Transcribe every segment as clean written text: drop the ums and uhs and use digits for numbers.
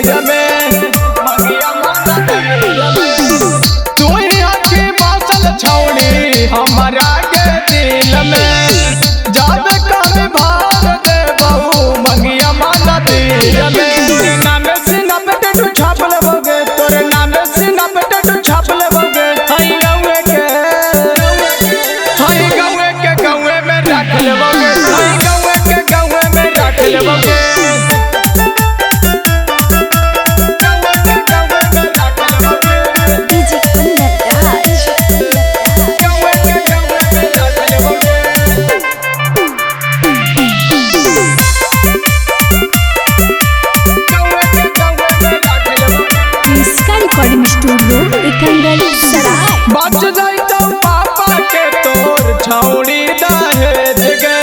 धीर में मंगिया माना धीर में तू ही आके बासल छौड़ी हमारा के दिल में जब कभी भार दे बहू मंगिया माना धीर में तोरे नाम सीना पे टैटू छाप लेबोगे तोरे नाम सीना पे टैटू छाप लेबोगे हई गाँव के गाँव में रख लेबोगे हई गाँव में रख लेबोगे रिकॉर्डिंग स्टूडियो एकंगर सराय बच जाई तो पापा के तोर छौड़ी दहेज गे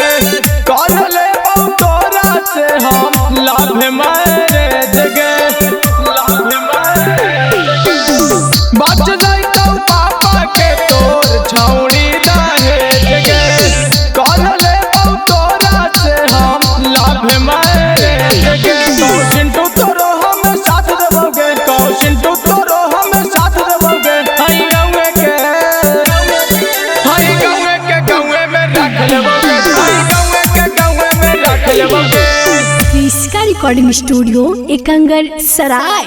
कर ले तोरा से हम लाभ मैरेज गे बच जाई तो पापा के तोर छौड़ी दहेज गे कर ले तोरा से हम लाभ मैरेज गे कौशिंटू तोरो हम साथ देबोगे कौशिंटू तोरो हम साथ देबोगे हई गाँव के गाँव में रख लेबोगे हई गाँव में रख लेबोगे रिकॉर्डिंग स्टूडियो एकंगर सराय।